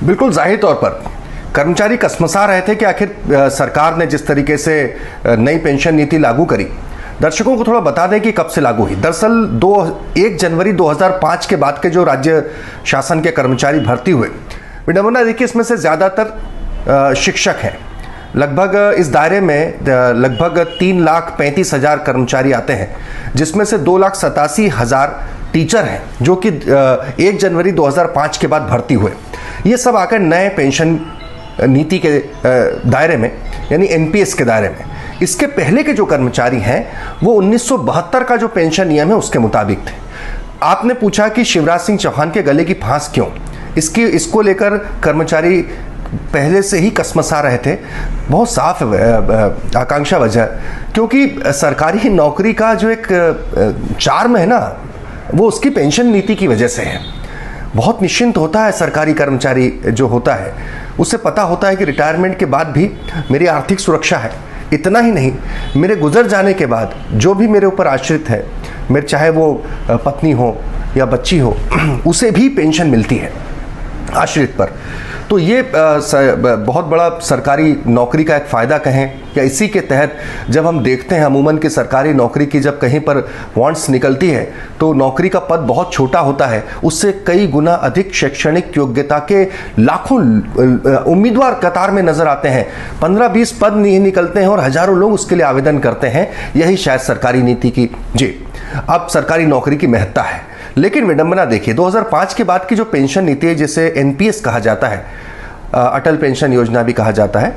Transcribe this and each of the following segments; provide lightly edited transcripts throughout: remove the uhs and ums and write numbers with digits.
बिल्कुल जाहिर तौर पर कर्मचारी कसमसा रहे थे कि आखिर सरकार ने जिस तरीके से नई पेंशन नीति लागू करी, दर्शकों को थोड़ा बता दें कि कब से लागू हुई। दरअसल 1 जनवरी 2005 के बाद के जो राज्य शासन के कर्मचारी भर्ती हुए, विडंबना देखिए इसमें से ज़्यादातर शिक्षक हैं। लगभग इस दायरे में लगभग 3,35,000 कर्मचारी आते हैं, जिसमें से 2,87,000 टीचर हैं जो कि 1 जनवरी 2005 के बाद भर्ती हुए। ये सब आकर नए पेंशन नीति के दायरे में, यानी एनपीएस के दायरे में। इसके पहले के जो कर्मचारी हैं वो 1972 का जो पेंशन नियम है उसके मुताबिक थे। आपने पूछा कि शिवराज सिंह चौहान के गले की फांस क्यों, इसको लेकर कर्मचारी पहले से ही कसमसा रहे थे। बहुत साफ आकांक्षा वजह, क्योंकि सरकारी नौकरी का जो एक चार्म है ना, वो उसकी पेंशन नीति की वजह से है। बहुत निश्चिंत होता है सरकारी कर्मचारी जो होता है, उसे पता होता है कि रिटायरमेंट के बाद भी मेरी आर्थिक सुरक्षा है। इतना ही नहीं, मेरे गुजर जाने के बाद जो भी मेरे ऊपर आश्रित है, मेरे चाहे वो पत्नी हो या बच्ची हो, उसे भी पेंशन मिलती है आश्रित पर। तो ये बहुत बड़ा सरकारी नौकरी का एक फ़ायदा कहें या इसी के तहत जब हम देखते हैं अमूमन कि सरकारी नौकरी की जब कहीं पर वांट्स निकलती है तो नौकरी का पद बहुत छोटा होता है, उससे कई गुना अधिक शैक्षणिक योग्यता के लाखों उम्मीदवार कतार में नजर आते हैं। 15-20 पद नहीं निकलते हैं और हजारों लोग उसके लिए आवेदन करते हैं। यही शायद सरकारी नीति की अब सरकारी नौकरी की महत्ता है। लेकिन विडंबना देखिए, 2005 के बाद की जो पेंशन नीति है, जिसे एनपीएस कहा जाता है, अटल पेंशन योजना भी कहा जाता है,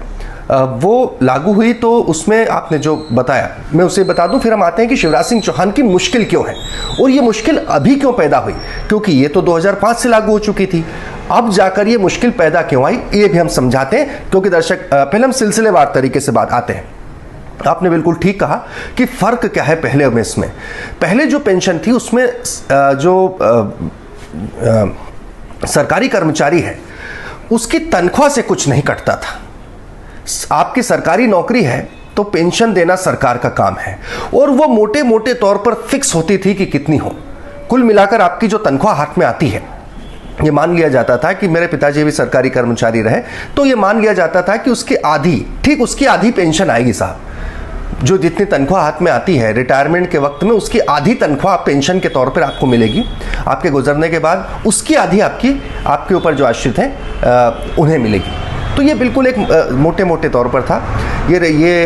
वो लागू हुई। तो उसमें आपने जो बताया मैं उसे बता दूं, फिर हम आते हैं कि शिवराज सिंह चौहान की मुश्किल क्यों है और ये मुश्किल अभी क्यों पैदा हुई, क्योंकि ये तो 2005 से लागू हो चुकी थी। अब जाकर ये मुश्किल पैदा क्यों आई, ये भी हम समझाते हैं। क्योंकि दर्शक, पहले हम सिलसिलेवार तरीके से बात आते हैं। आपने बिल्कुल ठीक कहा कि फर्क क्या है पहले में इसमें। पहले जो पेंशन थी उसमें जो सरकारी कर्मचारी है उसकी तनख्वाह से कुछ नहीं कटता था। आपकी सरकारी नौकरी है तो पेंशन देना सरकार का काम है और वो मोटे मोटे तौर पर फिक्स होती थी कि कितनी हो। कुल मिलाकर आपकी जो तनख्वाह हाथ में आती है, ये मान लिया जाता था कि मेरे पिताजी भी सरकारी कर्मचारी रहे, तो ये मान लिया जाता था कि उसकी आधी पेंशन आएगी साहब। जो जितनी तनख्वाह हाथ में आती है रिटायरमेंट के वक्त में, उसकी आधी तनख्वाह पेंशन के तौर पर आपको मिलेगी। आपके गुजरने के बाद उसकी आधी आपके ऊपर जो आश्रित हैं उन्हें मिलेगी। तो ये बिल्कुल एक मोटे मोटे तौर पर था। ये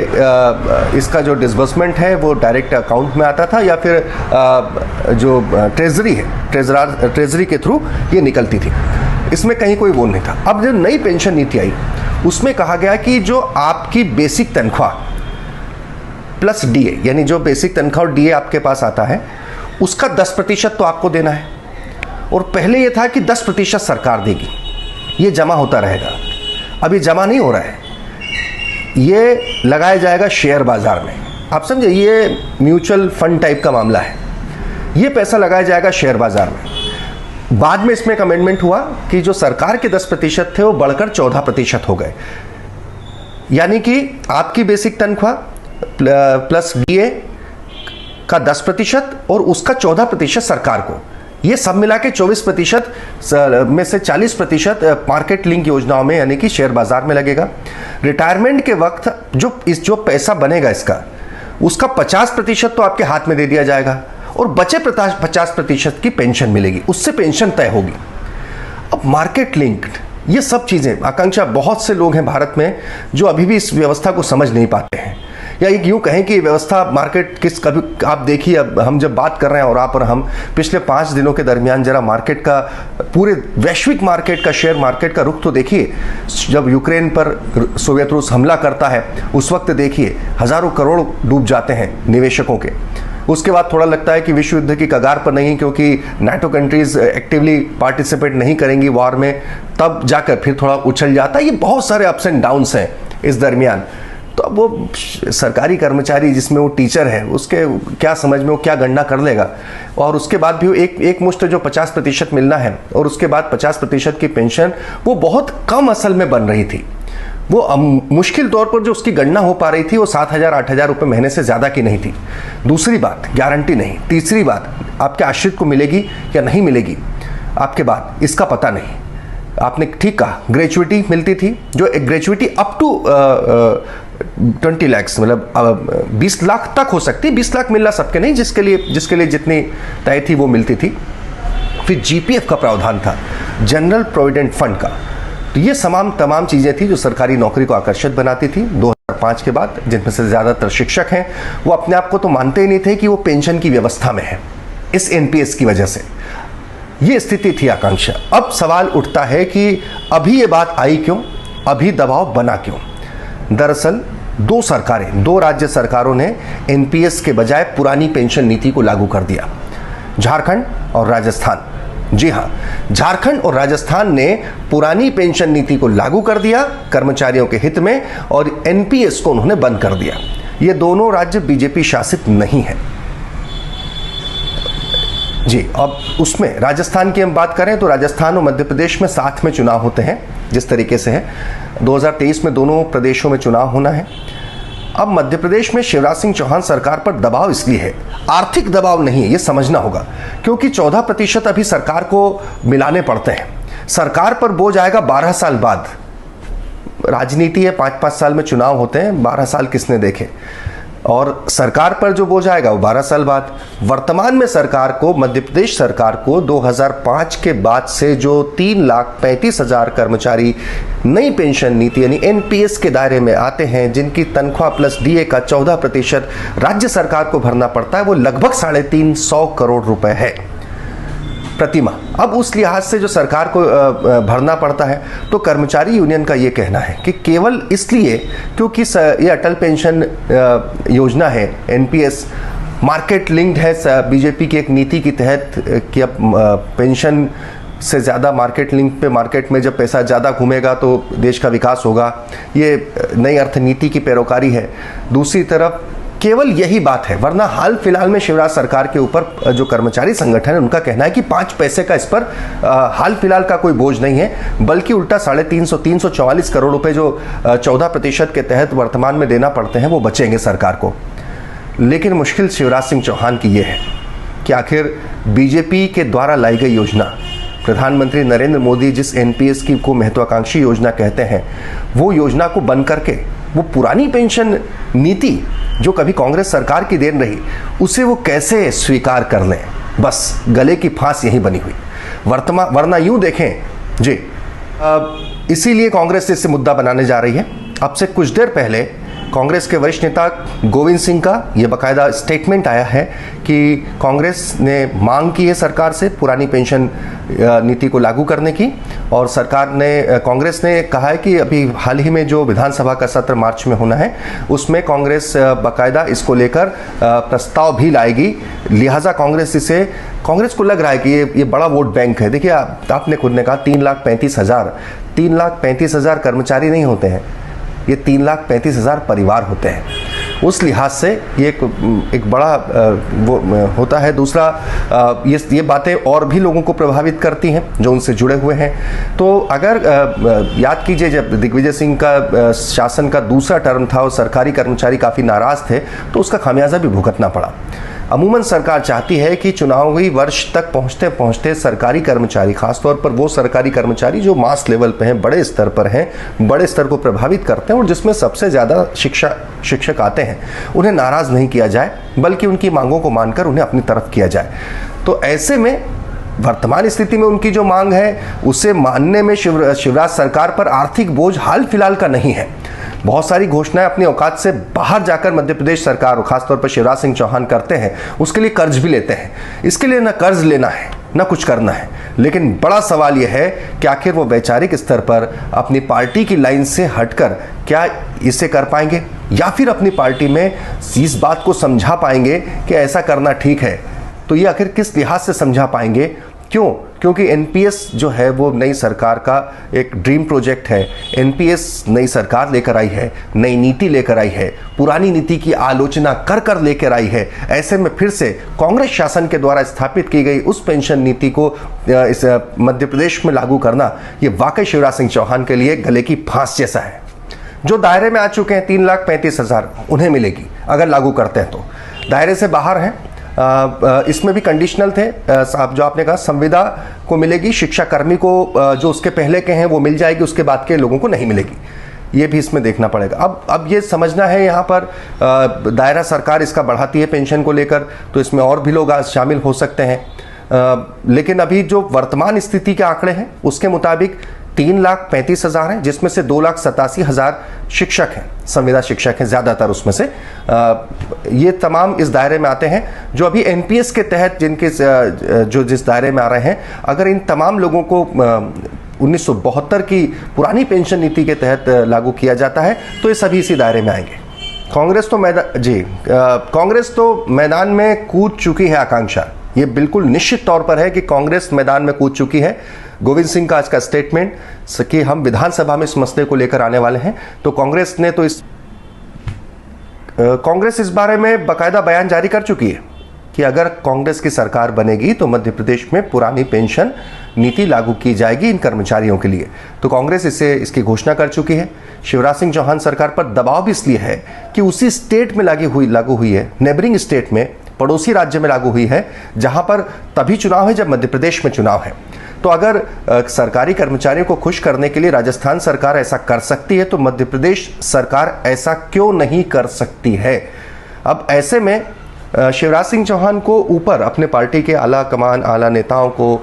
इसका जो डिसबर्समेंट है वो डायरेक्ट अकाउंट में आता था या फिर जो ट्रेजरी है, ट्रेजरी के थ्रू ये निकलती थी। इसमें कहीं कोई वो नहीं था। अब जो नई पेंशन नीति आई उसमें कहा गया कि जो आपकी बेसिक तनख्वाह प्लस डीए, यानी जो बेसिक तनख्वाह और डीए आपके पास आता है उसका 10% तो आपको देना है। और पहले ये था कि 10% सरकार देगी, ये जमा होता रहेगा। अब ये जमा नहीं हो रहा है, ये लगाया जाएगा शेयर बाजार में। आप समझे, ये म्यूचुअल फंड टाइप का मामला है। ये पैसा लगाया जाएगा शेयर बाजार में। बाद में इसमें एक अमेंडमेंट हुआ कि जो सरकार के 10% थे वो बढ़कर 14% हो गए। यानी कि आपकी बेसिक तनख्वाह प्लस डीए का 10% और उसका 14% सरकार को, ये सब मिला के 24% में से 40% मार्केट लिंक योजनाओं में यानी कि शेयर बाजार में लगेगा। रिटायरमेंट के वक्त जो पैसा बनेगा इसका, उसका 50% तो आपके हाथ में दे दिया जाएगा और बचे 50% की पेंशन मिलेगी, उससे पेंशन तय होगी। अब मार्केट लिंक्ड ये सब चीज़ें, आकांक्षा, बहुत से लोग हैं भारत में जो अभी भी इस व्यवस्था को समझ नहीं पाते हैं। या एक यूँ कहें कि व्यवस्था मार्केट कभी आप देखिए, अब हम जब बात कर रहे हैं और आप और हम, पिछले 5 दिनों के दरमियान जरा मार्केट का, पूरे वैश्विक मार्केट का, शेयर मार्केट का रुख तो देखिए। जब यूक्रेन पर सोवियत रूस हमला करता है उस वक्त देखिए हज़ारों करोड़ डूब जाते हैं निवेशकों के। उसके बाद थोड़ा लगता है कि विश्व युद्ध की कगार पर नहीं, क्योंकि नाटो कंट्रीज़ एक्टिवली पार्टिसिपेट नहीं करेंगी वॉर में, तब जाकर फिर थोड़ा उछल जाता है। ये बहुत सारे अप्स एंड डाउन्स हैं इस दरमियान। तो अब वो सरकारी कर्मचारी जिसमें वो टीचर है, उसके क्या समझ में वो क्या गणना कर लेगा। और उसके बाद भी एक मुश्त जो 50% मिलना है और उसके बाद 50% की पेंशन, वो बहुत कम असल में बन रही थी। वो मुश्किल तौर पर जो उसकी गणना हो पा रही थी वो 7,000-8,000 रुपये महीने से ज़्यादा की नहीं थी। दूसरी बात, गारंटी नहीं। तीसरी बात, आपके आश्रित को मिलेगी या नहीं मिलेगी आपके बाद, इसका पता नहीं। आपने ठीक कहा, ग्रेजुइटी मिलती थी, जो ग्रेजुइटी अप टू 20 लाख, मतलब 20 लाख तक हो सकती है। 20 लाख मिलना सबके नहीं, जिसके लिए जितनी तय थी वो मिलती थी। फिर जीपीएफ का प्रावधान था, जनरल प्रोविडेंट फंड का। तो ये तमाम चीज़ें थी जो सरकारी नौकरी को आकर्षित बनाती थी 2005 के बाद। जिनमें से ज़्यादातर शिक्षक हैं, वो अपने आप को तो मानते ही नहीं थे कि वो पेंशन की व्यवस्था में है, इस एनपीएस की वजह से। ये स्थिति थी आकांक्षा। अब सवाल उठता है कि अभी ये बात आई क्यों, अभी दबाव बना क्यों? दरअसल दो राज्य सरकारों ने एनपीएस के बजाय पुरानी पेंशन नीति को लागू कर दिया, झारखंड और राजस्थान। जी हाँ, झारखंड और राजस्थान ने पुरानी पेंशन नीति को लागू कर दिया कर्मचारियों के हित में, और एनपीएस को उन्होंने बंद कर दिया। ये दोनों राज्य बीजेपी शासित नहीं है। जी, अब उसमें राजस्थान की हम बात करें तो राजस्थान और मध्य प्रदेश में साथ में चुनाव होते हैं, जिस तरीके से है। 2023 में दोनों प्रदेशों में चुनाव होना है। अब मध्य प्रदेश में शिवराज सिंह चौहान सरकार पर दबाव इसलिए है, आर्थिक दबाव नहीं है, ये समझना होगा, क्योंकि 14% अभी सरकार को मिलाने पड़ते हैं। सरकार पर बोझ आएगा 12 साल बाद। राजनीति है, 5-5 साल में चुनाव होते हैं, 12 साल किसने देखे। और सरकार पर जो बोझ आएगा वो 12 साल बाद। वर्तमान में सरकार को, मध्य प्रदेश सरकार को 2005 के बाद से जो 3,35,000 कर्मचारी नई पेंशन नीति यानी एनपीएस के दायरे में आते हैं, जिनकी तनख्वाह प्लस डीए का 14% राज्य सरकार को भरना पड़ता है, वो लगभग 350 करोड़ रुपए है प्रति माह। अब उस लिहाज से जो सरकार को भरना पड़ता है, तो कर्मचारी यूनियन का ये कहना है कि केवल इसलिए क्योंकि ये अटल पेंशन योजना है, एनपीएस मार्केट लिंक्ड है, बीजेपी की एक नीति के तहत कि अब पेंशन से ज़्यादा मार्केट लिंक पे, मार्केट में जब पैसा ज़्यादा घूमेगा तो देश का विकास होगा। ये नई अर्थनीति की पैरोकारी है। दूसरी तरफ केवल यही बात है, वरना हाल फिलहाल में शिवराज सरकार के ऊपर जो कर्मचारी संगठन है उनका कहना है कि 5 पैसे का इस पर हाल फिलहाल का कोई बोझ नहीं है, बल्कि उल्टा 344 करोड़ रुपए जो 14% के तहत वर्तमान में देना पड़ते हैं वो बचेंगे सरकार को। लेकिन मुश्किल शिवराज सिंह चौहान की ये है कि आखिर बीजेपी के द्वारा लाई गई योजना, प्रधानमंत्री नरेंद्र मोदी जिस एनपीएस की को महत्वाकांक्षी योजना कहते हैं, वो योजना को बंद करके वो पुरानी पेंशन नीति जो कभी कांग्रेस सरकार की देन रही, उसे वो कैसे स्वीकार कर लें। बस गले की फांस यही बनी हुई। वरना यूं देखें जी, इसीलिए कांग्रेस इसे मुद्दा बनाने जा रही है। अब से कुछ देर पहले कांग्रेस के वरिष्ठ नेता गोविंद सिंह का ये बाकायदा स्टेटमेंट आया है कि कांग्रेस ने मांग की है सरकार से पुरानी पेंशन नीति को लागू करने की, और कांग्रेस ने कहा है कि अभी हाल ही में जो विधानसभा का सत्र मार्च में होना है, उसमें कांग्रेस बाकायदा इसको लेकर प्रस्ताव भी लाएगी। लिहाजा कांग्रेस को लग रहा है कि ये बड़ा वोट बैंक है। देखिए, आपने खुद ने कहा 3,35,000 कर्मचारी नहीं होते हैं, ये 3,35,000 परिवार होते हैं। उस लिहाज से ये एक बड़ा वो होता है। दूसरा, ये बातें और भी लोगों को प्रभावित करती हैं जो उनसे जुड़े हुए हैं। तो अगर याद कीजिए, जब दिग्विजय सिंह का शासन का दूसरा टर्म था और सरकारी कर्मचारी काफ़ी नाराज़ थे, तो उसका खामियाजा भी भुगतना पड़ा। अमूमन सरकार चाहती है कि चुनावी वर्ष तक पहुंचते पहुंचते सरकारी कर्मचारी, खासतौर पर वो सरकारी कर्मचारी जो मास लेवल पे हैं, बड़े स्तर पर हैं, बड़े स्तर को प्रभावित करते हैं और जिसमें सबसे ज़्यादा शिक्षक आते हैं, उन्हें नाराज़ नहीं किया जाए, बल्कि उनकी मांगों को मानकर उन्हें अपनी तरफ किया जाए। तो ऐसे में वर्तमान स्थिति में उनकी जो मांग है, उसे मानने में शिवराज सरकार पर आर्थिक बोझ हाल फिलहाल का नहीं है। बहुत सारी घोषणाएं अपनी औकात से बाहर जाकर मध्य प्रदेश सरकार और खासतौर पर शिवराज सिंह चौहान करते हैं। उसके लिए कर्ज भी लेते हैं। इसके लिए न कर्ज लेना है न कुछ करना है। लेकिन बड़ा सवाल यह है कि आखिर वो वैचारिक स्तर पर अपनी पार्टी की लाइन से हटकर क्या इसे कर पाएंगे, या फिर अपनी पार्टी में इस बात को समझा पाएंगे कि ऐसा करना ठीक है। तो ये आखिर किस लिहाज से समझा पाएंगे? क्यों? क्योंकि एनपीएस जो है वो नई सरकार का एक ड्रीम प्रोजेक्ट है। एनपीएस नई सरकार लेकर आई है, नई नीति लेकर आई है, पुरानी नीति की आलोचना कर लेकर आई है। ऐसे में फिर से कांग्रेस शासन के द्वारा स्थापित की गई उस पेंशन नीति को इस मध्य प्रदेश में लागू करना, ये वाकई शिवराज सिंह चौहान के लिए गले की फांस जैसा है। जो दायरे में आ चुके हैं 3,35,000, उन्हें मिलेगी अगर लागू करते हैं। तो दायरे से बाहर हैं इसमें भी कंडीशनल थे। आप जो आपने कहा संविदा को मिलेगी, शिक्षा कर्मी को जो उसके पहले के हैं वो मिल जाएगी, उसके बाद के लोगों को नहीं मिलेगी। ये भी इसमें देखना पड़ेगा। अब ये समझना है यहाँ पर दायरा सरकार इसका बढ़ाती है पेंशन को लेकर, तो इसमें और भी लोग आज शामिल हो सकते हैं। लेकिन अभी जो वर्तमान स्थिति के आंकड़े हैं उसके मुताबिक 3,35,000 हैं, जिसमें से 2,87,000 शिक्षक हैं, संविदा शिक्षक हैं ज़्यादातर उसमें से। ये तमाम इस दायरे में आते हैं जो अभी एनपीएस के तहत जिस दायरे में आ रहे हैं। अगर इन तमाम लोगों को 1972 की पुरानी पेंशन नीति के तहत लागू किया जाता है तो ये सभी इसी दायरे में आएंगे। कांग्रेस तो मैदान में कूद चुकी है। आकांक्षा, ये बिल्कुल निश्चित तौर पर है कि कांग्रेस मैदान में कूद चुकी है। गोविंद सिंह का आज का स्टेटमेंट कि हम विधानसभा में इस मसले को लेकर आने वाले हैं, तो कांग्रेस इस बारे में बाकायदा बयान जारी कर चुकी है कि अगर कांग्रेस की सरकार बनेगी तो मध्य प्रदेश में पुरानी पेंशन नीति लागू की जाएगी इन कर्मचारियों के लिए। तो कांग्रेस इसकी घोषणा कर चुकी है। शिवराज सिंह चौहान सरकार पर दबाव भी इसलिए है कि उसी स्टेट में लागू हुई है, नेबरिंग स्टेट में, पड़ोसी राज्य में लागू हुई है, जहां पर तभी चुनाव है जब मध्य प्रदेश में चुनाव है। तो अगर सरकारी कर्मचारियों को खुश करने के लिए राजस्थान सरकार ऐसा कर सकती है तो मध्य प्रदेश सरकार ऐसा क्यों नहीं कर सकती है। अब ऐसे में शिवराज सिंह चौहान को ऊपर अपने पार्टी के आला कमान, आला नेताओं को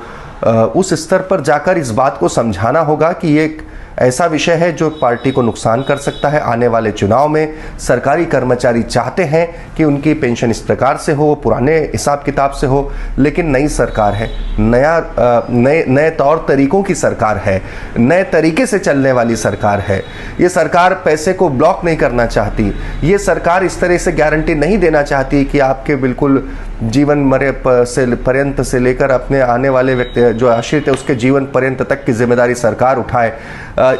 उस स्तर पर जाकर इस बात को समझाना होगा कि ये एक ऐसा विषय है जो पार्टी को नुकसान कर सकता है। आने वाले चुनाव में सरकारी कर्मचारी चाहते हैं कि उनकी पेंशन इस प्रकार से हो, पुराने हिसाब किताब से हो, लेकिन नई सरकार है, नए तौर तरीकों की सरकार है, नए तरीके से चलने वाली सरकार है। ये सरकार पैसे को ब्लॉक नहीं करना चाहती। ये सरकार इस तरह से गारंटी नहीं देना चाहती कि आपके बिल्कुल जीवन मरे पर्यंत से लेकर अपने आने वाले व्यक्ति जो आश्रित है उसके जीवन पर्यंत तक की जिम्मेदारी सरकार उठाए।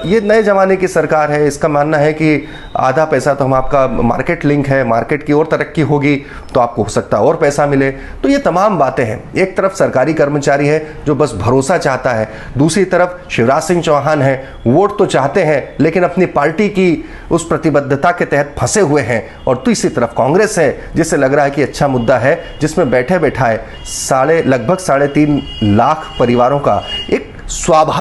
ये नए ज़माने की सरकार है। इसका मानना है कि आधा पैसा तो हम आपका मार्केट लिंक है, मार्केट की और तरक्की होगी तो आपको हो सकता है और पैसा मिले। तो ये तमाम बातें हैं। एक तरफ सरकारी कर्मचारी है जो बस भरोसा चाहता है, दूसरी तरफ शिवराज सिंह चौहान है, वोट तो चाहते हैं लेकिन अपनी पार्टी की उस प्रतिबद्धता के तहत फंसे हुए हैं। और तीसरी तरफ कांग्रेस है जिससे लग रहा है कि अच्छा मुद्दा है, जिसमें बैठे बैठाए लगभग 3.5 लाख परिवारों का एक स्वाभाविक